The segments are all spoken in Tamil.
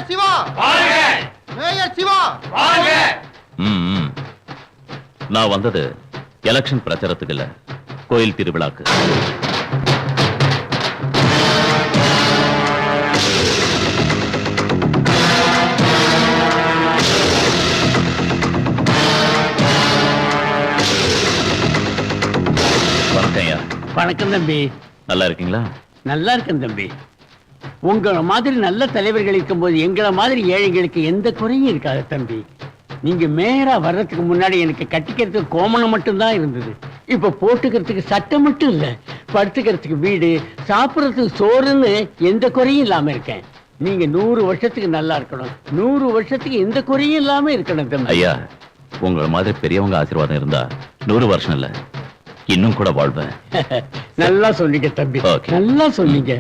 மேயர் சிவா வாழ்க! மேயர் சிவா வாழ்க! நான் வந்தது எலெக்ஷன் பிரச்சாரத்துக்கு இல்ல, கோயில் திருவிழாக்கு. வணக்கம் ஐயா. வணக்கம் தம்பி. நல்லா இருக்கீங்களா? நல்லா இருக்கேன் தம்பி. உங்களை மாதிரி நல்ல தலைவர்கள் இருக்கும்போது எங்களை மாதிரி ஏழைகளுக்கு எந்த குறையும் இருக்காது தம்பி. நீங்க மேயரா வர்றதுக்கு முன்னாடி எனக்கு கட்டிக்கிறதுக்கு கோமணம் மட்டும்தான் இருந்தது. இப்ப போட்டுக்கிறதுக்கு சட்டம் மட்டும் இல்ல, படுத்துக்கிறதுக்கு வீடு, சாப்பிடறதுக்கு சோறுன்னு எந்த குறையும் இல்லாம இருக்கேன். நீங்க 100 வருஷத்துக்கு நல்லா இருக்கணும், 100 வருஷத்துக்கு எந்த குறையும் இல்லாம இருக்கணும் தம்பி. ஐயா, உங்களை மாதிரி பெரியவங்க ஆசீர்வாதம் இருந்தா 100 வருஷம் இல்ல, இன்னும் கூட வாழ்வேன். நல்லா சொன்னீங்க தம்பி, நல்லா சொன்னீங்க.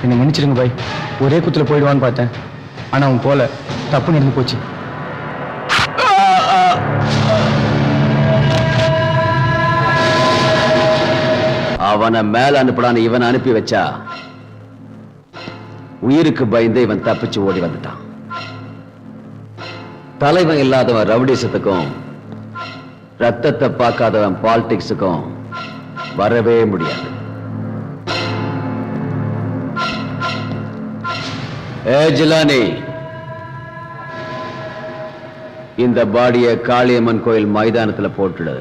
என்னை மன்னிச்சிடுங்க பாய், ஒரே குத்துல போயிடுவான்னு பார்த்தேன், ஆனா அவன் போல, தப்பு நடந்து போச்சு. அவனை மேல அனுப்படான்னு இவன் அனுப்பி வச்சா உயிருக்கு பயந்து இவன் தப்பிச்சு ஓடி வந்துட்டான். தலைவன் இல்லாதவன் ரவுடிசத்துக்கும் ரத்தத்தை பார்க்காதவன் பாலிடிக்ஸுக்கும் வரவே முடியாது. ஜிலானி, இந்த பாடிய காளியம்மன் கோயில் மைதானத்துல போட்டுடு.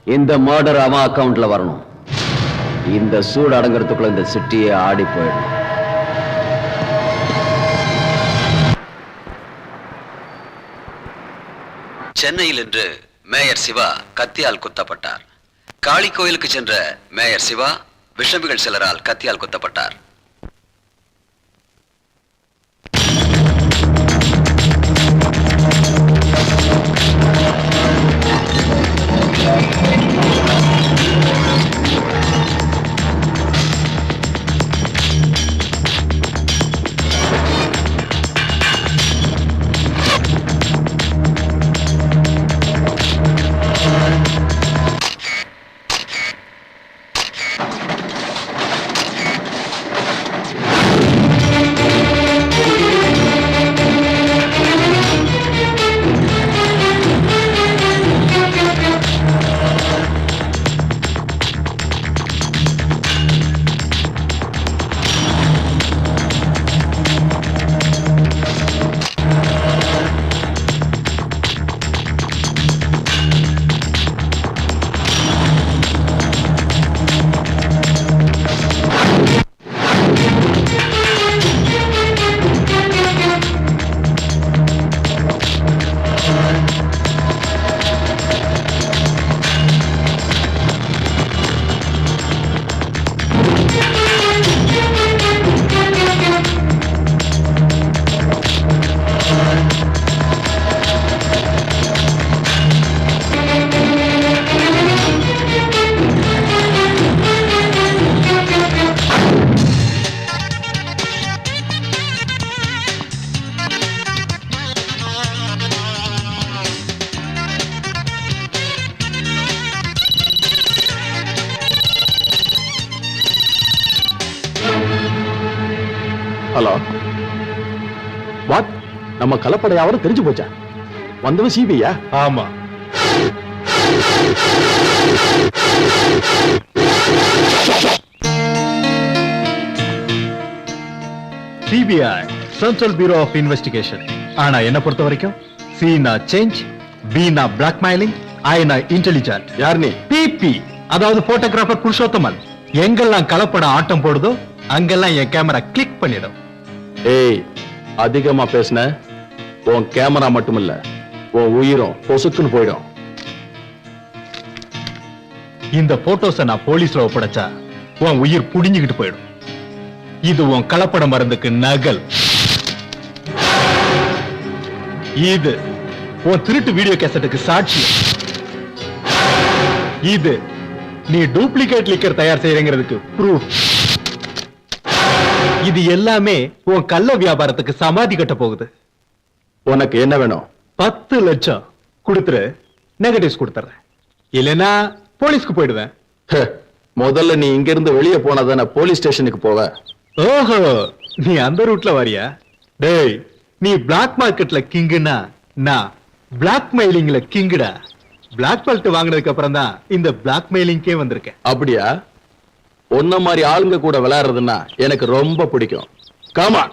இந்த மர்டர் அவன் அக்கவுண்ட்ல வரணும். இந்த சூடு அடங்குறதுக்குள்ள இந்த சிட்டியே ஆடி போயிடும். சென்னையில் இன்று மேயர் சிவா கத்தியால் குத்தப்பட்டார். காளி கோயிலுக்கு சென்ற மேயர் சிவா விஷமிகள் சிலரால் கத்தியால் குத்தப்பட்டார். Hello, what? நம்ம கலப்படை யாரும் தெரிஞ்சு போச்சா? வந்தவன் சிபியா? ஆமா. CBI, central bureau of investigation. ஆனா என்ன பொறுத்த வரைக்கும் சி நா சேஞ்ச், பி நா பிளாக்மெயிலிங், ஐ நா இன்டெலிஜென்ட். யார் நீ? பிபி, அதாவது போட்டோகிராஃபர் புருஷோத்தமன். எங்கெல்லாம் கலப்படம் ஆட்டம் போடுதோ அங்கெல்லாம் என் கேமரா கிளிக் பண்ணிடும். ஏய், அதிகமா பேசுன உன் கேமரா மட்டும் இல்ல, உன் உயிரும் பொசுக்குன்னு போயிடும். இந்த போட்டோஸ நான் போலீஸ்ல ஒப்படைச்சா உன் உயிர் புடிஞ்சுக்கிட்டு போயிடும். இது உன் கலப்பட மருந்துக்கு நகல். இது உன் திருட்டு வீடியோ கேசட்டுக்கு சாட்சி. இது நீ டூப்ளிகேட் லிக்கர் தயார் செய்யறங்கிறதுக்கு ப்ரூஃப். இது எல்லாமே உன் கள்ள வியாபாரத்துக்கு சமாதி கட்ட போகுது. உனக்கு என்ன வேணும்? 10 லட்சம் கொடுத்துரு, நெகட்டிவ்ஸ் கொடுத்துறேன். இல்லைன்னா போலீஸ்க்கு போயிடுவேன். ஹே, முதல்ல நீ இங்க இருந்து வெளியே போனாதானே போலீஸ் ஸ்டேஷனுக்கு போவ. ஓஹோ, நீ அந்த ரூட்ல வரியா? டேய், நீ பிளாக் மார்க்கெட்ல கிங்குனா நான் பிளாக் மெயிலிங்ல கிங்குடா. பிளாக் பெல்ட் வாங்கினதுக்கு அப்புறம் தான் இந்த பிளாக் மெயிலிங்கே வந்திருக்கேன். அப்படியா? உன்ன மாதிரி ஆளுங்க கூட விளையாடுறதுன்னா எனக்கு ரொம்ப பிடிக்கும். காமா.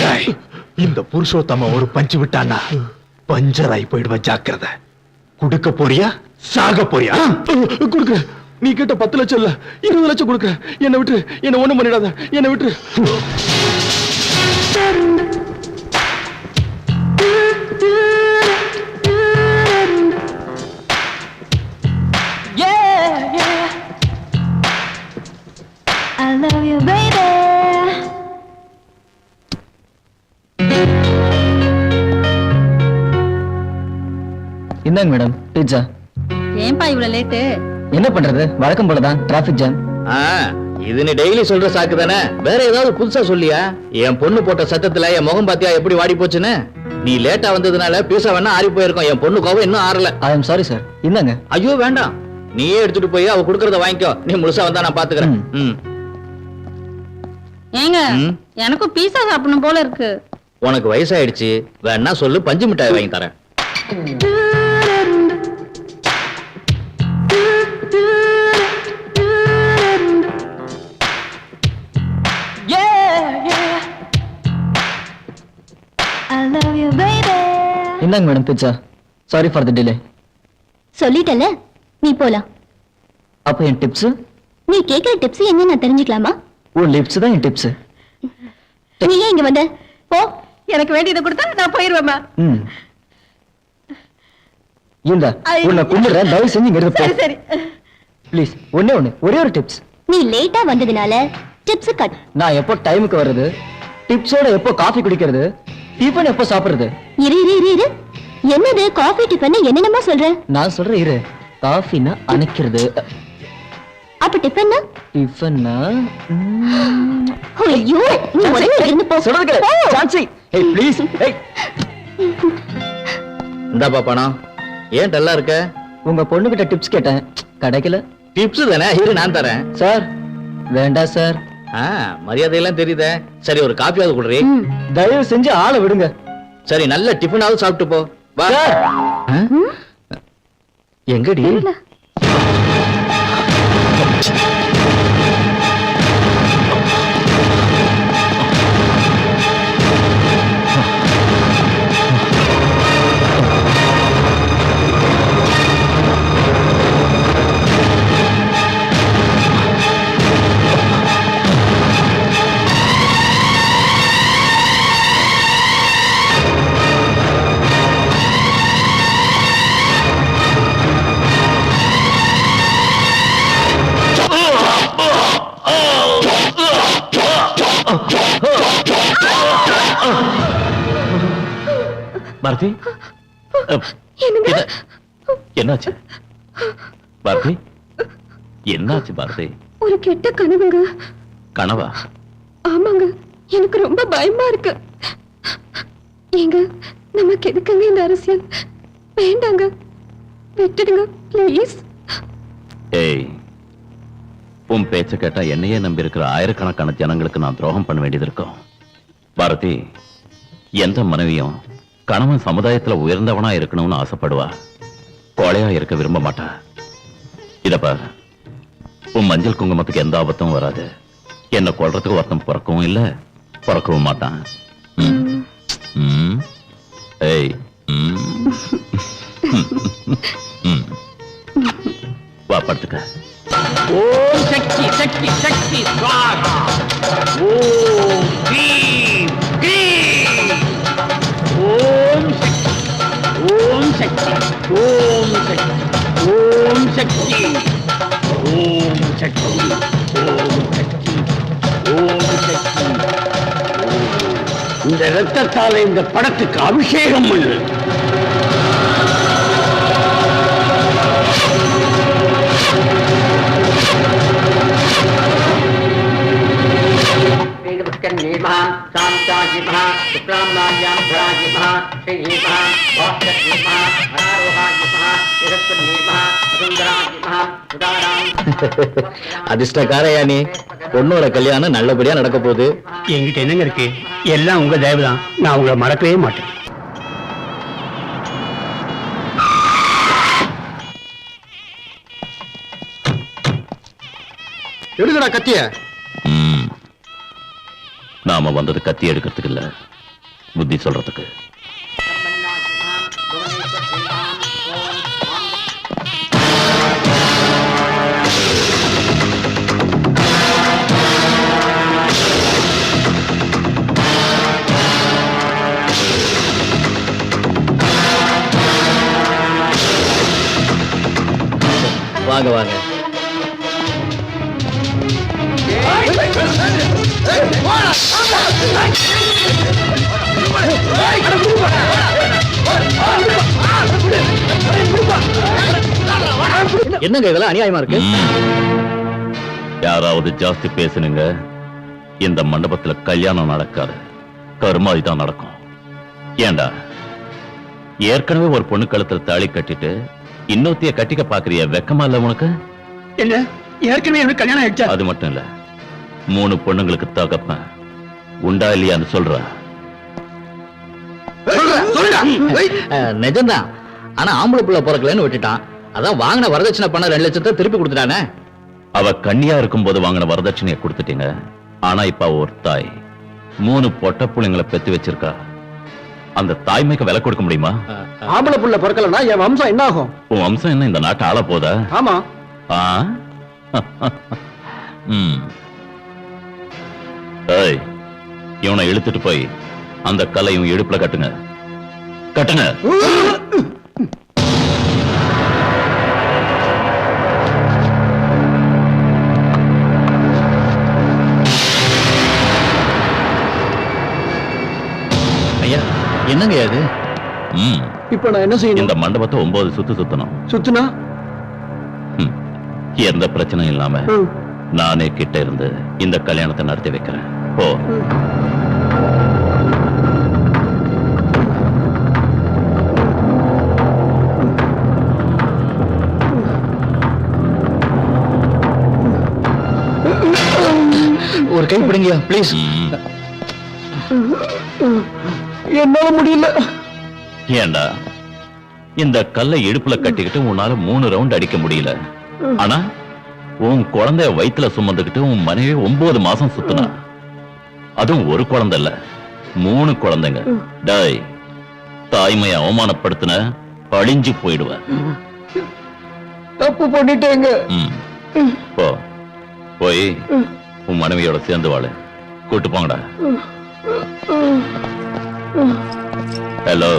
டேய், இந்த புருஷோத்தம ஒரு பஞ்சு விட்டான்னா பஞ்சராய் போயிடுவேன், ஜாக்கிரதை. குடுக்க போறியா சாக போறியா? கொடுக்குற. நீ கேட்ட 10 லட்சம் இல்ல 20 லட்சம் கொடுக்குற. என்னை விட்டு, என்ன ஒண்ணும் பண்ணிடாத, என்னை விட்டு. I love you, baby. இந்தாங்க மேடம் பீட்சா. ஏன்பா இவ்வளவு லேட்டு? என்ன பண்றது, வழக்கம் போலதான் டிராபிக் ஜாம். இது நீ டெய்லி சொல்ற சாக்கு தானே, வேற ஏதாவது புதுசா சொல்லியா? என் பொண்ணு போட்ட சத்தத்துல என் முகம் பாத்தியா எப்படி வாடி போச்சுன்னு? நீ லேட்டா வந்ததுனால பீஸா வேணா ஆறி போயிருக்கும், என் பொண்ணு கோவம் இன்னும் ஆறல. I am sorry sir. இந்தாங்க. ஐயோ வேண்டாம், நீயே எடுத்துட்டு போய் அவ குடுக்கறத வாங்கிக்கோ, நீ முழுசா வந்தா நான் பாத்துக்கிறேன். ஏங்க ம். எனக்கும் பீஸா சாப்பிடணும் போல இருக்கு. உனக்கு வயசாயிடுச்சு, வேணா சொல்லு, பஞ்சு மிட்டாய் வாங்கி தரேன். I love you, baby. இந்தாங்க madam pizza. Sorry for the delay. சொல்லிட்டல, நீ போலாம். அப்ப என் டிப்ஸ்? நீ கேக்குற டிப்ஸ் என்ன நான் தெரிஞ்சுக்கலாமா? ஓ, லிப்ஸ் தான் என் டிப்ஸ். நீ ஏன் இங்க வந்த? போ. எனக்கு வேண்டியதை கொடுத்தா நான் போயிருவேம்மா. ம். இந்த உன்னை கும்பிடுறேன், தயவு செஞ்சு இங்க இருந்து போ. சரி சரி. ப்ளீஸ், ஒரே ஒரு டிப்ஸ். நீ லேட்டா வந்ததுனால டிப்ஸ் கட். நான் எப்போ டைமுக்கு வர்றது, டிப்ஸோட எப்போ காஃபி குடிக்கிறது, டிஃபன் எப்போ சாப்பிடுறது? இரு இரு இரு இரு. என்னது காஃபி டிஃபன் என்னென்னமா சொல்ற? நான் சொல்றேன் இரு. காஃபினா அணைக்கிறது, அப்ப டிஃபன்னா? டிஃபன்னா ஐயோ, நீ முதல்ல இருந்து போ. சொல்றது கேளு. போ. சான்சி, ஏய் ப்ளீஸ். ஏய், இந்தாப்பா பணம். ஏன் டல்லா இருக்க? உங்க பொண்ணுகிட்ட டிப்ஸ் கேட்டேன், கிடைக்கல. டிப்ஸ் தானே, இரு நான் தரேன். சார் வேண்டாம் சார். மரியாதையெல்லாம் தெரியுதே. சரி, ஒரு காப்பியாவது குடுறீ. தயவு செஞ்சு ஆளை விடுங்க. சரி, நல்ல டிஃபனாவது சாப்பிட்டு போ. வா. சார். எங்கடி? பாரதி, என்னாச்சு பாரதி? என்னாச்சு பாரதி? ஒரு கெட்ட கனவுங்க. கனவா? ஆமாங்க, எனக்கு ரொம்ப பயமா இருக்கு. ஏங்க, நமக்கு எதுக்குங்க இந்த அரசியல்? வேண்டாங்க, விட்டுடுங்க ப்ளீஸ். ஏய், உன் பேச்ச கேட்டா என்னையே நம்பி இருக்கிற ஆயிரக்கணக்கான ஜனங்களுக்கு நான் துரோகம் பண்ண வேண்டியது இருக்கும். பாரதி, எந்த மனைவியும் கணவன் சமுதாயத்துல உயர்ந்தவனா இருக்கணும்னு ஆசைப்படுவா, கோழையா இருக்க விரும்ப மாட்டா. இத பாரு, உன் மஞ்சள் குங்குமத்துக்கு எந்த ஆபத்தும் வராது. என்ன கொல்றதுக்கு ஒருத்தன் பிறக்கவும் இல்ல, பிறக்கவும் மாட்டான். ஏய், வா படுத்துக்க. ஓம் சக்தி சக்தி சக்தி ஸ்வாஹா. ஓம் ஹ்ரீம் ஹ்ரீம். ஓம் சக்தி ஓம் சக்தி ஓம் சக்தி ஓம் சக்தி ஓம் சக்தி ஓம் சக்தி. இந்த ரத்தத்தால இந்த படத்துக்கு அபிஷேகம் பண்ணு. அதிர்ஷ்டக்காரையா நீ. பொண்ணோட கல்யாணம் நல்லபடியா நடக்க போகுது. என்கிட்ட என்னங்க இருக்கு, எல்லாம் உங்க தயவுதான். நான் உங்களை மறக்கவே மாட்டேன். எடுங்கடா கத்திய. நாம வந்தது கத்தி எடுக்கிறதுக்கு இல்ல, புத்தி சொல்றதுக்கு. வாங்க வாங்க. என்னங்க இதெல்லாம் அநியாயமா இருக்கு? யாராவது ஜாஸ்தி பேசுனுங்க, இந்த மண்டபத்துல கல்யாணம் நடக்காது, கருமாதி தான் நடக்கும். ஏண்டா, ஏற்கனவே ஒரு பொண்ணு கழுத்துல தாலி கட்டிட்டு இன்னொத்திய கட்டிக்க பாக்குறிய, வெக்கமா இல்ல உனக்கு? என்ன ஏற்கனவே எனக்கு கல்யாணம் ஆயிடுச்சா? அது மட்டும் இல்ல, 3 பொண்ணுங்களுக்கு தகப்பன் உண்டா இல்லையான்னு சொல்ற. நிஜம்தான். ஆனா ஆம்பளை புள்ள பிறக்கலன்னு விட்டுட்டான். அதான் வாங்கின வரதட்சணை பண்ண 2 லட்சத்தை திருப்பி கொடுத்துட்டானே. அவ கன்னியா இருக்கும்போது வாங்கின வரதட்சணையை கொடுத்துட்டீங்க. ஆனா இப்ப ஒரு தாய் 3 பொட்ட புள்ளைங்களை பெத்து வச்சிருக்கா. அந்த தாய்மைக்கு விலை கொடுக்க முடியுமா? ஆம்பளை புள்ள பிறக்கலன்னா என் வம்சம் என்ன ஆகும்? உன் வம்சம் என்ன இந்த நாட்டை ஆள போதா? ஆமா. ஆ? ம். ஏய், இவனை இழுத்துட்டு போய் அந்த கல்லை இவன் இடுப்புல கட்டுங்க, கட்டுங்க. ஐயா என்னங்க அது? ம். இப்ப நான் என்ன செய்யணும்? இந்த மண்டபத்தை 9 சுத்து சுத்தணும். சுத்துனா ம். எந்த பிரச்சனையும் இல்லாம நானே கிட்ட இருந்து இந்த கல்யாணத்தை நடத்தி வைக்கிறேன். போ. ஒரு கை பிடிங்கயா ப்ளீஸ். என்னால முடியல. ஏண்டா, இந்த கல்லை இடுப்புல கட்டிக்கிட்டு உன்னால 3 ரவுண்ட் அடிக்க முடியல. ஆனா உன் குழந்தைய வயித்துல சுமந்துக்கிட்டு உன் மனைவி 9 மாசம் சுத்தினா. அதுவும் ஒரு குழந்தை இல்ல, 3 குழந்தைங்க. டேய், தாய்மையை அவமானப்படுத்தின அழிஞ்சு போயிடுவ. தப்பு பண்ணிட்டேங்க. போ, போய் உன் மனைவியோட சேர்ந்து வாழ. கூட்டு போங்கடா. ஹலோ,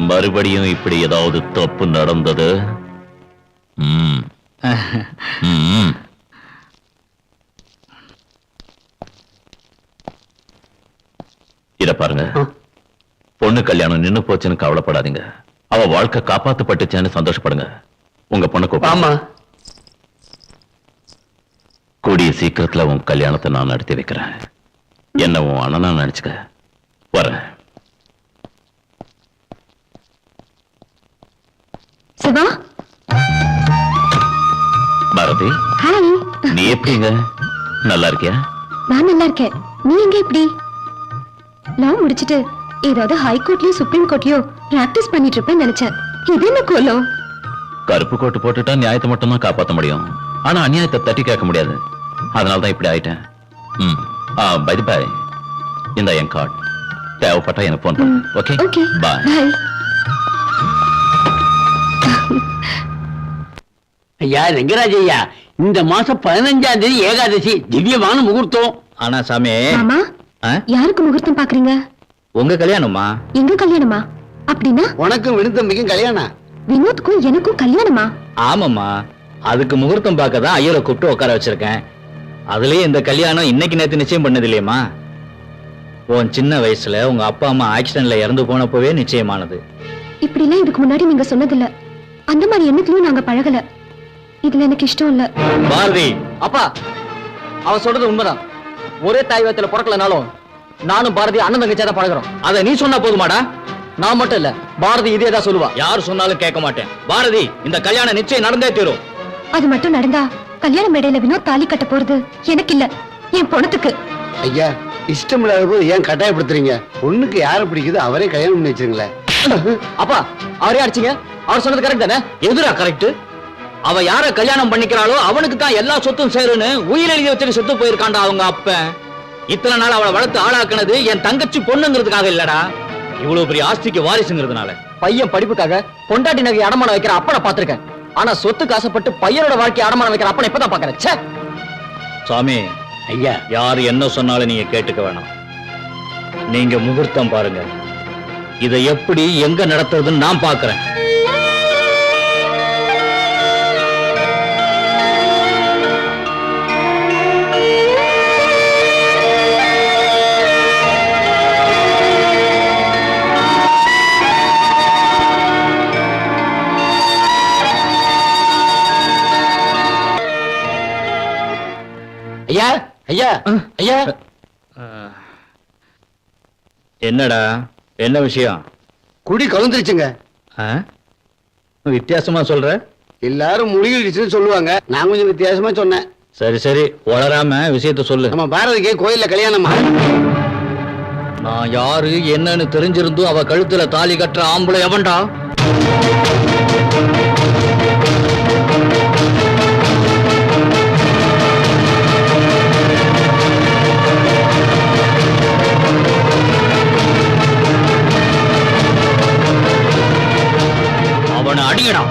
மறுபடியும் இப்படி ஏதாவது தப்பு நடந்தது, இத பாருங்க. பொண்ணு கல்யாணம் நின்னு போச்சுன்னு கவலைப்படாதீங்க. அவ வாழ்க்கை காப்பாத்தப்பட்டுச்சேன்னு சந்தோஷப்படுங்க. உங்க பொண்ணு கூப்பிடுமா? கூடிய சீக்கிரத்துல உன் கல்யாணத்தை நான் நடத்தி வைக்கிறேன். என்ன உன் அண்ணனா நினைச்சுக்க. வரேன். சிவா, பாரதி, ஹாய். நீ எப்படிங்க? நல்லா இருக்கியா? நான் நல்லா இருக்கேன். நீ எங்க எப்படி? லா முடிச்சிட்டு ஏதாவது ஹைகோர்ட்லயோ சுப்ரீம் கோர்ட்லயோ பிராக்டிஸ் பண்ணிட்டு இருப்பேன்னு நினைச்சேன். இது என்ன கோலம்? கருப்பு கோட்டு போட்டுட்டா நியாயத்தை மட்டும் தான் காப்பாற்ற முடியும். ஆனா அநியாயத்தை தட்டி கேட்க முடியாது. அதனாலதான் இப்படி ஆயிட்டேன். பை தி பை, இந்த என் கார்டு தேவைப்பட்டா எனக்கு போன் பண்ணு. Okay, okay, bye. பை. ஐயா ரெங்கராஜ் ஐயா, இந்த மாசம் 15ஆம் தேதி ஏகாதசி, திவ்யமான முகூர்த்தம். ஆனா சாமி, மாமா, யாருக்கு முகூர்த்தம் பாக்குறீங்க? உங்க கல்யாணமா? எங்க கல்யாணமா? அப்படின்னா உனக்கும் விழுந்தம்பிக்கும் கல்யாணம்? வினோத்க்கும் எனக்கும் கல்யாணமா? ஆமாம்மா, அதுக்கு முகூர்த்தம் பார்க்க தான் ஐயரை கூப்பிட்டு உட்கார வச்சிருக்கேன். அதுலயே இந்த கல்யாணம் இன்னைக்கு நேத்து நிச்சயம் பண்ணது இல்லையம்மா. உன் சின்ன வயசுல உங்க அப்பா அம்மா ஆக்சிடென்ட்ல இறந்து போனப்பவே நிச்சயமானது. இப்படி எல்லாம் இதுக்கு முன்னாடி நீங்க சொன்னதில்ல. அந்த மாதிரி எண்ணத்திலும் நாங்க பழகல. இதுல எனக்கு இஷ்டம் இல்ல. பாரதி, அப்பா அவ சொல்றது உண்மைதான். ஒரே தாய் வயத்துல பிறக்கலனாலும் நானும் பாரதி அண்ணன் தங்கச்சியா தான் பழகுறோம். அதை நீ சொன்னா போதுமாடா? நான் மட்டும் இல்ல, பாரதி இதே தான் சொல்லுவா. யார் சொன்னாலும் கேட்க மாட்டேன். பாரதி, இந்த கல்யாணம் நிச்சயம் நடந்தே தீரும். அது மட்டும் நடந்தா கல்யாண மேடையில வினோத் தாலி கட்ட போறது எனக்கு இல்ல, என் பொண்ணுக்கு. ஐயா, இஷ்டம் இல்லாத போது ஏன் கட்டாயப்படுத்துறீங்க? பொண்ணுக்கு யாரை பிடிக்குது அவரே கல்யாணம் பண்ணி வச்சிருங்களேன். அப்பா, அவரே அடிச்சீங்க. அவர் சொன்னது கரெக்ட் தானே? எதுரா கரெக்ட்? அவ யார கல்யாணம் பண்ணிக்கிறாளோ அவனுக்கு தான் எல்லா சொத்தும் சேருன்னு உயிர் எழுதி வச்சுட்டு செத்து போயிருக்காண்டா அவங்க அப்ப. இத்தனை நாள் அவளை வளர்த்து ஆளாக்குனது என் தங்கச்சி பொண்ணுங்கிறதுக்காக இல்லடா, இவ்வளவு பெரிய ஆஸ்திக்கு வாரிசுங்கிறதுனால. பையன் படிப்புக்காக பொண்டாட்டி நகை அடமானம் வைக்கிற அப்பனை பார்த்திருக்கேன். ஆனா சொத்துக்கு ஆசைப்பட்டு பையனோட வாழ்க்கையை அடமானம் வைக்கிற அப்பனை இப்பதான் பாக்குறேன். ச்சே! சாமி ஐயா, யாரு என்ன சொன்னாலும் நீங்க கேட்டுக்க வேணாம். நீங்க முகூர்த்தம் பாருங்க, இதை எப்படி எங்க நடத்துறதுன்னு நான் பாக்குறேன். ஐயா, ஐயா, ஐயா. என்னடா, என்ன விஷயம்? குடி கலந்துருச்சுங்க. ஆ? வித்தியாசமா சொல்ற? எல்லாரும் முழுகிடுச்சுன்னு சொல்லுவாங்க, நான் கொஞ்சம் வித்தியாசமா சொன்னேன். சரி சரி, வளராம விஷயத்த சொல்லு. நம்ம பாரதிக்கு கோயில்ல கல்யாணமா? நான் யாரு என்னன்னு தெரிஞ்சிருந்தும் அவ கழுத்துல தாலி கட்டுற ஆம்பளை எவன்டா? அவனை அடிங்கடா.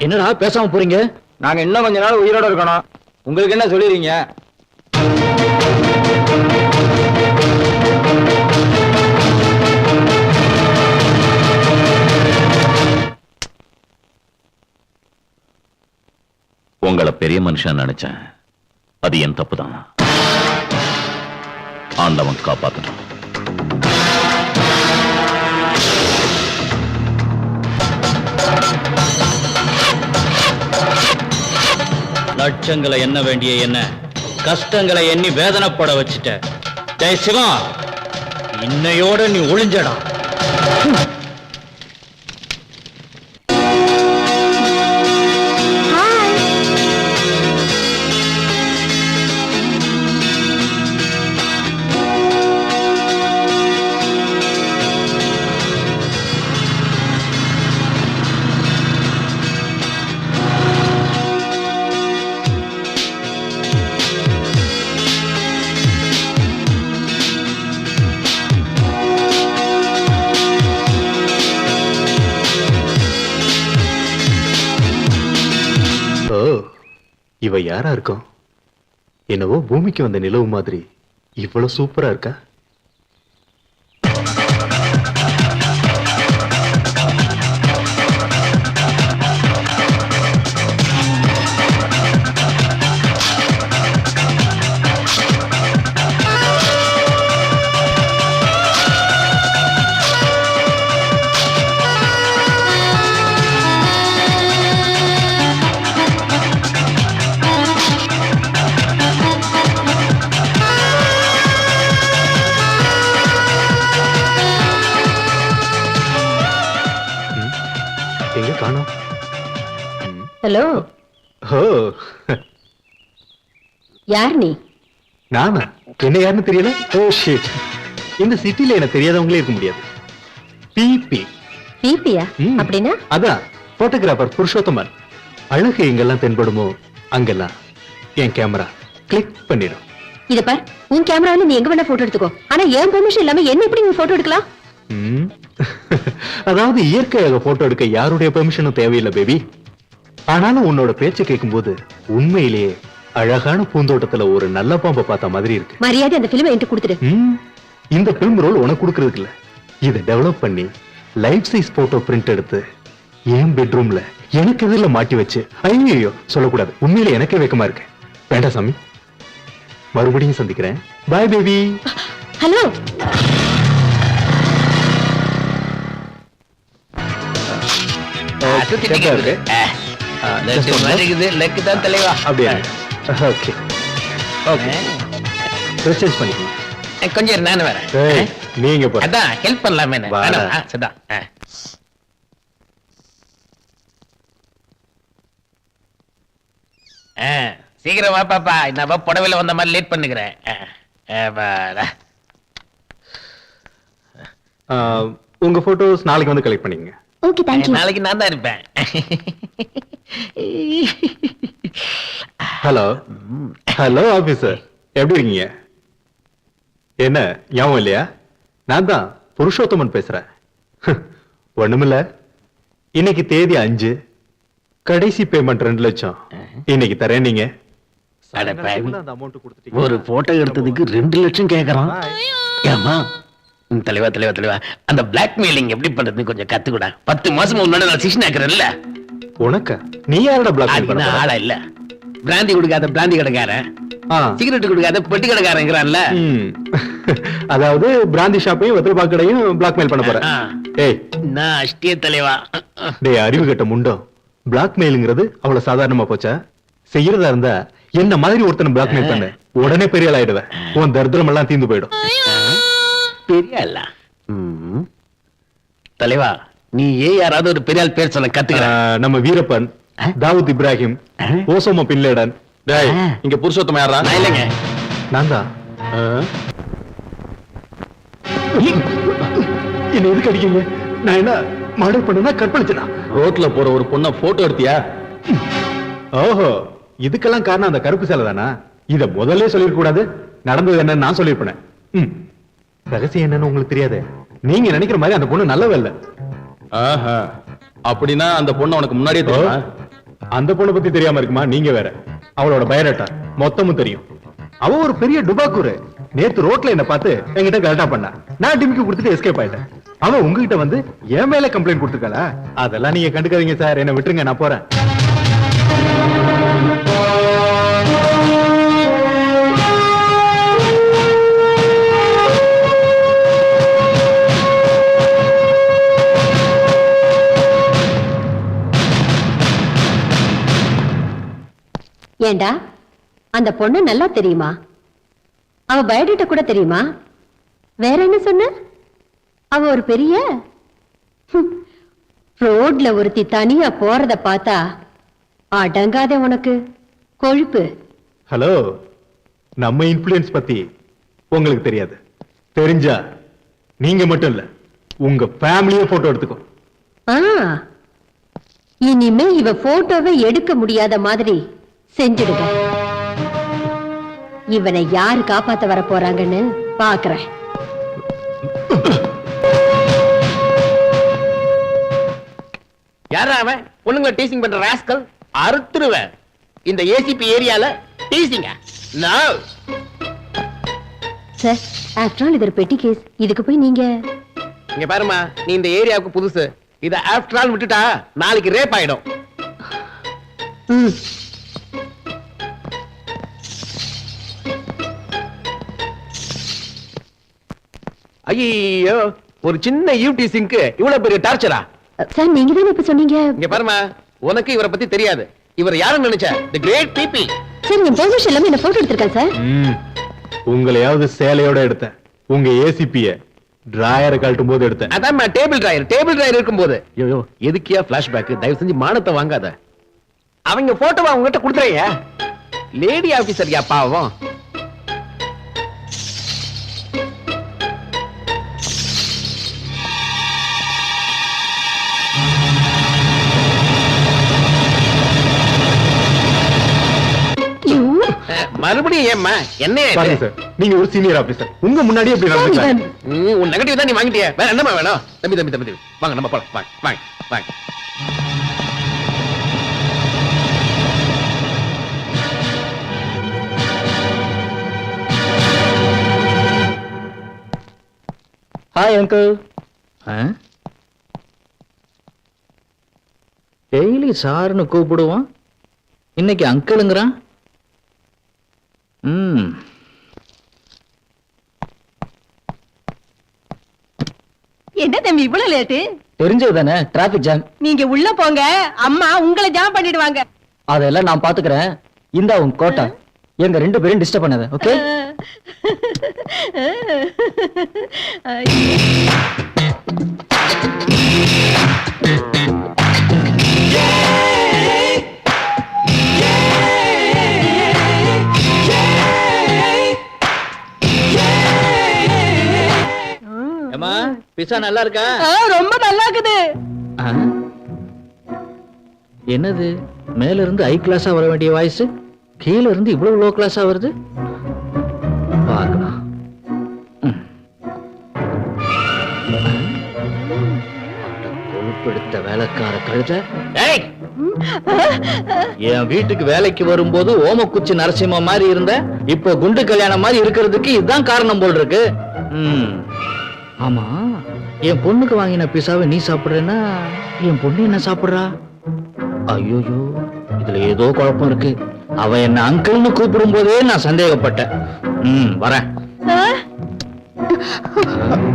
என்னடா பேசாம போறீங்க? நாங்க இன்னும் கொஞ்ச நாள் உயிரோட இருக்கணும். உங்களுக்கு என்ன சொல்லிடுறீங்க? உங்களை பெரிய மனுஷன் நினைச்சேன். அது என் தப்புதான். ஆண்டவன் காப்பாத்தணும். லட்சங்களை எண்ண வேண்டிய என்ன கஷ்டங்களை எண்ணி வேதனைப்பட வச்சுட்ட. ஜெய் சிவா, இன்னையோட நீ ஒளிஞ்சடா. இவ யாரா இருக்கும்? என்னவோ பூமிக்கு வந்த நிலவு மாதிரி இவ்வளவு சூப்பரா இருக்கா? எங்க காணோம்? ஹலோ, ஓ, யார் நீ? நானா? என்ன யாருன்னு தெரியல? Oh shit. இந்த சிட்டில என்ன தெரியாதவங்களே இருக்க முடியாது. பிபி. பிபியா? ம். அப்படின்னா? அதான் போட்டோகிராஃபர் புருஷோத்தமன். அழகு எங்கெல்லாம் தென்படுமோ அங்கெல்லாம் என் கேமரா கிளிக் பண்ணிடும். இத பார், உன் கேமரால நீ எங்க வேணா போட்டோ எடுத்துக்கோ. ஆனா என் பெர்மிஷன் இல்லாம என்ன எப்படி நீ போட்டோ எடுக்கலாம்? ம். அதாவது இயற்கையாக போட்டோ எடுக்க யாருடைய பெர்மிஷனும் தேவையில்லை பேபி. ஆனாலும் உன்னோட பேச்சை கேட்கும்போது உண்மையிலேயே அழகான பூந்தோட்டத்துல ஒரு நல்ல பாம்பை பார்த்த மாதிரி இருக்கு. மரியாதை அந்த பிலிம் என்கிட்ட கொடுத்துடு. ம். இந்த பிலிம் ரோல் உனக்கு கொடுக்கறதுக்கு இல்ல, இதை டெவலப் பண்ணி லைஃப் சைஸ் போட்டோ பிரிண்ட் எடுத்து என் பெட்ரூம்ல எனக்கு எதிரில மாட்டி வச்சு, ஐயோ சொல்லக்கூடாது, உண்மையில எனக்கே வெக்கமா இருக்கு. வேண்டாம் சாமி, மறுபடியும் சந்திக்கிறேன். Boy baby. ஹலோ, அப்படியே ஓகே ஓகே ரிசர்ச் பண்ணிக்கோங்க. கொஞ்சம் நானும் வரேன். ஏய், நீங்க போற அதான் ஹெல்ப் பண்ணலாமே. வாடா. சீக்கிரம் வா பாப்பா, நான் புடவையில வந்த மாதிரி லேட் பண்ணுகிறேன். உங்க போட்டோஸ் நாளைக்கு வந்து கலெக்ட் பண்ணிக்கங்க. Okay, thank you. நாளைக்கு நான் தான் இருப்பேன். ஹலோ ஹலோ ஆபீசர், எப்படி இருக்கீங்க? என்ன ஞாபகம் இல்லையா? நான் தான் புருஷோத்தமன் பேசுறேன். ஒண்ணுமில்ல, இன்னைக்கு தேதி 5, கடைசி பேமெண்ட் 2 லட்சம் இன்னைக்கு தரேன். நீங்க அட பாவி. அந்த amount கொடுத்துட்டீங்க. ஒரு போட்டோ எடுத்ததுக்கு 2 லட்சம் கேக்குறான். ஏமா தலைவா தலைவா தலைவா, அந்த பிளாக்மெயிலிங் எப்படி பண்றதுன்னு கொஞ்சம் கத்துக்கூடா. 10 மாசம் முன்னாடி நான் சிஷன் ஆக்குறேன்ல. உனக்கா? நீ யாரோட பிளாக் அதுக்கு ஆளா இல்ல. பிராந்தி கொடுக்காத பிராந்தி கடைக்காரன், சிகரெட் கொடுக்காத பெட்டி கடைக்காரங்கிறான்ல. அதாவது பிராந்தி ஷாப்பையும் வெத்தலை பாக்கு கடையும் பிளாக்மெயில் பண்ண போறேன். ஏய், நான் அஷ்டிய தலைவா. டேய் அறிவு கட்ட முண்டம், பிளாக்மெயிலுங்கிறது அவ்வளவு சாதாரணமா போச்சா? செய்யறதா இருந்தா என்ன மாதிரி ஒருத்தனை பிளாக்மெயில் பண்ண, உடனே பெரிய ஆள் ஆயிடுவேன். உன் தரித்திரம் எல்லாம் தீந்து போயிடும். பெரிய ஆள தலைவா, நீ ஏன் யாராவது ஒரு பெரிய ஆள் பேர் சொல்ல கத்துக்கிற? நம்ம வீரப்பன், தாவூத் இப்ராஹிம், ஓசோமா பின் லேடன். டேய், இங்க புருஷோத்தமன் யாரா? நான் இல்லைங்க. நான் தான். என்ன எதுக்கு அடிக்கீங்க? நான் என்ன மர்டர் பண்ணா கற்பழிச்சனா? ரோட்ல போற ஒரு பொண்ண போட்டோ எடுத்தியா? ஓஹோ, இதுக்கெல்லாம் காரணம் அந்த கருப்பு சேலை தானா? இத முதல்ல சொல்லிருக்க கூடாது. நடந்தது என்னன்னு நான் சொல்லிருப்பேன். ரகசியம் என்னன்னு உங்களுக்கு தெரியாது. நீங்க நினைக்கிற மாதிரி அந்த பொண்ணு நல்லவ இல்ல. ஆஹா, அப்படின்னா அந்த பொண்ணு உனக்கு முன்னாடியே தெரியுமா? அந்த பொண்ணை பத்தி தெரியாம இருக்குமா? நீங்க வேற. அவளோட பயோடேட்டா மொத்தமும் தெரியும். அவ ஒரு பெரிய டுபாக்கூரு. நேத்து ரோட்ல என்ன பார்த்து என்கிட்ட கரெக்டா பண்ணா. நான் டிமிக்கு கொடுத்துட்டு எஸ்கேப் ஆயிட்டேன். அவன் உங்ககிட்ட வந்து என் மேல கம்ப்ளைண்ட் கொடுத்துருக்காளா? அதெல்லாம் நீங்க கண்டுக்காதீங்க சார், என்ன விட்டுருங்க, நான் போறேன். ஏண்டா, அந்த பொண்ணு நல்லா தெரியுமா? அவ பயோடேட்டா கூட தெரியுமா? வேற என்ன சொன்ன? அவ ஒரு பெரிய ரோட்ல ஒருத்தி தனியா போறத பார்த்தா அடங்காதே உனக்கு கொழுப்பு. ஹலோ, நம்ம இன்ஃப்ளூயன்ஸ் பத்தி உங்களுக்கு தெரியாது. தெரிஞ்சா நீங்க மட்டும் இல்ல, உங்க ஃபேமிலியே போட்டோ எடுத்துக்கோ. இனிமே இவ போட்டோவை எடுக்க முடியாத மாதிரி செஞ்சிடுங்க. இவனை யாரு காப்பாத்த வர போறாங்கன்னு பாக்குறேன். யாரா அவன்? பொண்ணுங்களை டீசிங் பண்ற ராஸ்கல். அறுத்துருவேன். இந்த ஏசிபி ஏரியால டீசிங்க. சார், ஆஃப்டர் ஆல் இது ஒரு பெட்டி கேஸ். இதுக்கு போய் நீங்க இங்க பாருமா, நீ இந்த ஏரியாவுக்கு புதுசு. இத ஆஃப்டர் ஆல் விட்டுட்டா நாளைக்கு ரேப் ஆயிடும். ஐயோ, ஒரு சின்ன யூடிசிங்க்கு இவ்வளவு பெரிய டார்ச்சரா? சார், நீங்க தானே இப்ப சொன்னீங்க. இங்க பாருமா, உனக்கு இவரை பத்தி தெரியாது. இவர் யாருன்னு நினைச்ச? தி கிரேட் பிபி. சார், என் பெர்மிஷன் இல்லாம என்ன போட்டோ எடுத்திருக்கேன் சார். உங்களையாவது சேலையோட எடுத்தேன். உங்க ஏசிபிய டிராயரை கழட்டும் போது எடுத்தேன். அதான் டேபிள் டிராயர் இருக்கும்போது. ஐயோ, எதுக்கியா பிளாஷ்பேக்? தயவு செஞ்சு மானத்தை வாங்காத. அவங்க போட்டோவா உங்ககிட்ட கொடுத்துறீங்க? லேடி ஆபீசர் யா பாவம். மறுபடியும் ஏம்மா என்ன பாருங்க சார், நீங்க ஒரு சீனியர் ஆபீசர், உங்க முன்னாடியே இப்படி நடந்துக்கலாம். உன் நெகட்டிவ் தான் நீ வாங்கிட்டிய. வேற என்னமா வேணும்? தம்பி தம்பி தம்பி வாங்க, நம்ம போலாம். வாங்க வாங்க வாங்க. Hi uncle. டெய்லி சாருன்னு கூப்பிடுவான், இன்னைக்கு அங்கிளுங்கிறான். என்ன தம்பி இவ்வளவு லேட்டு? தெரிஞ்சது தானே, டிராபிக் ஜாம். நீங்க உள்ள போங்க, அம்மா உங்களை ஜாம் பண்ணிடுவாங்க. அதெல்லாம் நான் பாத்துக்கிறேன். இந்த உன் கோட்டா எங்க 2 பேரும் டிஸ்டர்ப் பண்ணாத, ஓகே? ஏமா, பிசா நல்லா இருக்கா? ரொம்ப நல்லா இருக்குது. என்னது, மேல இருந்து ஹை கிளாஸா வர வேண்டிய வாய்ஸ் கீழ இருந்து இவ்வளவு லோ கிளாஸா வருது? பார்க்கலாம். கொழுப்பெடுத்த வேலைக்கார கழுத. ஏய்! என் வீட்டுக்கு வேலைக்கு வரும்போது ஓமக்குச்சி நரசிம்ம மாதிரி இருந்த, இப்போ குண்டு கல்யாணம் மாதிரி இருக்கிறதுக்கு இதுதான் காரணம் போல் இருக்கு. ஆமா, என் பொண்ணுக்கு வாங்கின பிசாவை நீ சாப்பிடுறேன்னா என் பொண்ணு என்ன சாப்பிடுறா? ஐயோயோ, இதுல ஏதோ குழப்பம் இருக்கு. அவன் என்ன அங்கிள்னு கூப்பிடும் போதே நான் சந்தேகப்பட்டேன். வரேன்.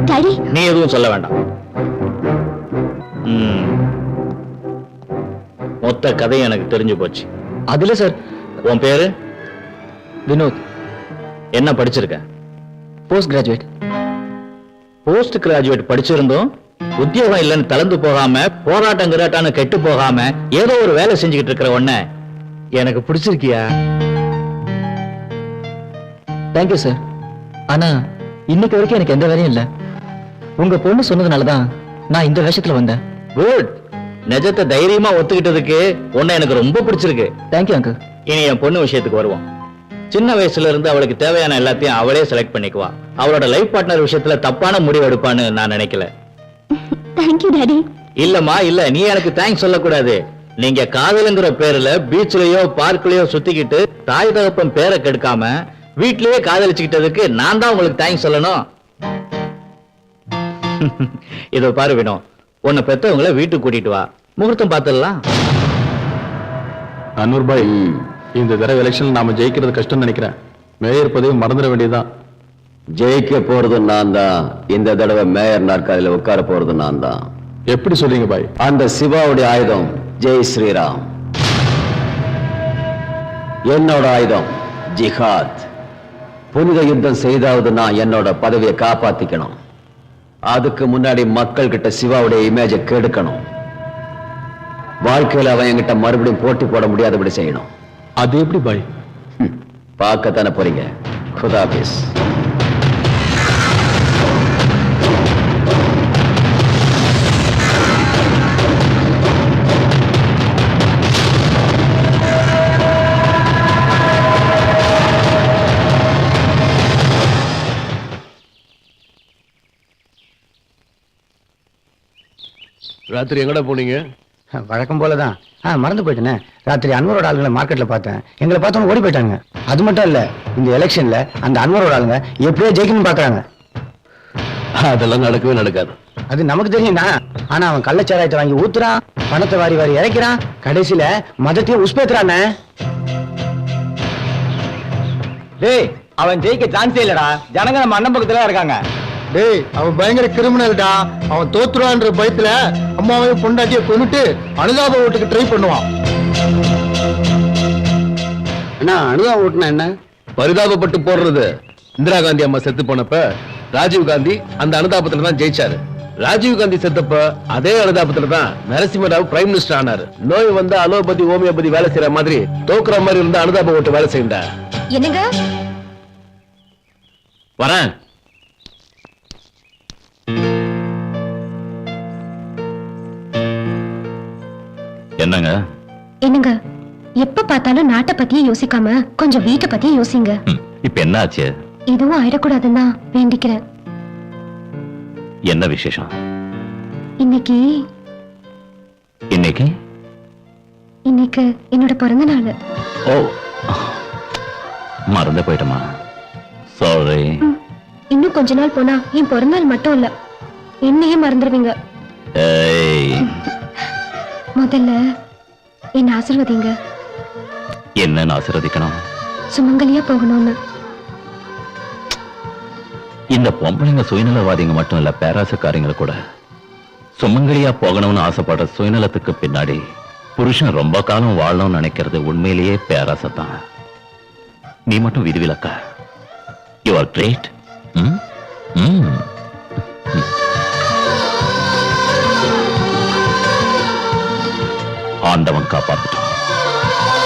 டாடி நீ எதுவும் சொல்ல வேண்டாம். மொத்த கதை எனக்கு தெரிஞ்சு போச்சு. அதுல சார், உன் பேரு? வினோத், என்ன படிச்சிருக்க? Post graduate. போஸ்ட் கிராஜுவேட் படிச்சிருந்தோம் உத்தியோகம் இல்லைன்னு தளர்ந்து போகாம, போராட்டம் கிராட்டான்னு கெட்டு போகாம ஏதோ ஒரு வேலை செஞ்சுக்கிட்டு இருக்கிற உன்ன எனக்கு பிடிச்சிருக்கியா? Thank you sir. ஆனா இன்னைக்கு வரைக்கும் எனக்கு எந்த வேலையும் இல்ல. உங்க பொண்ணு சொன்னதுனாலதான் நான் இந்த வேஷத்துல வந்தேன். குட். நிஜத்தை தைரியமா ஒத்துக்கிட்டதுக்கு உன்னை எனக்கு ரொம்ப பிடிச்சிருக்கு. Thank you uncle. இனி என் பொண்ணு விஷயத்துக்கு வருவோம். சின்ன வயசுல இருந்து அவளுக்கு தேவையான எல்லாத்தையும் அவளே செலக்ட் பண்ணிக்குவா. அவளோட லைஃப் பார்ட்னர் விஷயத்துல தப்பான முடிவு எடுப்பான்னு நான் நினைக்கல. Thank you daddy. இல்லம்மா, இல்ல, நீ எனக்கு தேங்க்ஸ் சொல்லக்கூடாது. நீங்க காதலுங்கிற பேர்ல பீச்லயோ பார்க்லயோ சுத்திக்கிட்டு தாய் தகப்பன் பேரை கெடுக்காம வீட்லயே காதலிச்சுக்கிட்டதுக்கு நான் தான் உங்களுக்கு தேங்க்ஸ் சொல்லணும். இதோ பாரு வினோ, உன்னை பெத்தவங்கள வீட்டுக்கு கூட்டிட்டு வா, முகூர்த்தம் பார்த்துடலாம். அன்வர் பாய், இந்த தடவை எலெக்ஷன் நாம ஜெயிக்கிறது கஷ்டம் நினைக்கிறேன். மேயர் பதவி மறந்துட வேண்டியதுதான். ஜெயிக்க போறது நான் தான். இந்த தடவை மேயர் நாற்காலியில உட்கார போறது நான் தான். எப்படி சொல்றீங்க பாய்? அந்த சிவாவுடைய ஆயுதம் ஜெய் ஸ்ரீராம், என்னோட ஆயுதம் ஜிஹாத். புனித யுத்தம் செய்தாவது நான் என்னோட பதவியை காப்பாத்திக்கணும். அதுக்கு முன்னாடி மக்கள் கிட்ட சிவாவுடைய இமேஜை கெடுக்கணும். வாழ்க்கையில அவன் என்கிட்ட மறுபடியும் போட்டி போட முடியாதபடி செய்யணும். அது எப்படி பாய்? பார்க்கத்தானே போறீங்க. குதாபிஸ். ராத்திரி எங்கடா போனீங்க? வழக்கம் போலதான். மறந்து போயிட்டேனே. ராத்திரி அன்வரோட ஆளுங்களை மார்க்கெட்ல பார்த்தேன். எங்களை பார்த்தவங்க ஓடி போயிட்டாங்க. அது மட்டும் இல்ல, இந்த எலெக்ஷன்ல அந்த அன்வரோட ஆளுங்க எப்படியோ ஜெயிக்கணும்னு பாக்குறாங்க. அதெல்லாம் நடக்கவே நடக்காது. அது நமக்கு தெரியும்னா. ஆனா அவன் கள்ளச்சாராயத்தை வாங்கி ஊத்துறான், பணத்தை வாரி வாரி இறைக்கிறான், கடைசியில மதத்தையும் உஸ்பேத்துறானே. டேய், அவன் ஜெயிக்க சான்ஸே இல்லடா. ஜனங்க நம்ம அண்ணன் பக்கத்துல இருக்காங்க. டேய், அவன் பயங்கர கிரிமினல்டா. அவன் தோத்துருவான்ற பயத்துல அம்மாவையும் பொண்டாட்டியை கொண்டுட்டு அனுதாப ஓட்டுக்கு ட்ரை பண்ணுவான். என்ன அனுதாப ஓட்டுனா என்ன? பரிதாபப்பட்டு போடுறது. இந்திரா காந்தி அம்மா செத்து போனப்ப ராஜீவ் காந்தி அந்த அனுதாபத்துல தான் ஜெயிச்சாரு. ராஜீவ் காந்தி செத்தப்ப அதே அனுதாபத்துல தான் நரசிம்ம ராவ் பிரைம் மினிஸ்டர் ஆனாரு. நோய் வந்து அலோபதி ஹோமியோபதி வேலை செய்யற மாதிரி தோக்குற மாதிரி இருந்தா அனுதாப ஓட்டு வேலை செய்யண்டா. என்னங்க? வரேன். என்னங்க? என்னங்க, எப்ப பார்த்தாலும் நாட்டை பத்தியே யோசிக்காம கொஞ்சம் வீட்டை பத்தியே யோசிங்க. இப்ப என்ன ஆச்சு? இதுவும் ஆயிடக்கூடாதுன்னு தான் வேண்டிக்கிறேன். என்ன விசேஷம்? இன்னைக்கு இன்னைக்கு இன்னைக்கு என்னோட பிறந்த நாள். ஓ, மறந்து போயிட்டமா. சாரி. இன்னும் கொஞ்ச நாள் போனா என் பிறந்த நாள் மட்டும் இல்ல, என்னையே மறந்துடுவீங்க. முதல்ல என்ன ஆசீர்வதிங்க. என்னன்னு ஆசீர்வதிக்கணும்? சுமங்கலியா போகணும்னு. இந்த பொம்பளைங்க சுயநலவாதிங்க மட்டும் இல்ல, பேராசக்காரங்க கூட சுமங்கலியா போகணும்னு ஆசைப்படுற சுயநலத்துக்கு பின்னாடி புருஷன் ரொம்ப காலம் வாழணும்னு நினைக்கிறது உண்மையிலேயே பேராசைத்தான். நீ மட்டும் விதிவிலக்கா. You are great. ஆண்டவன் காப்பாற்றட்டும்.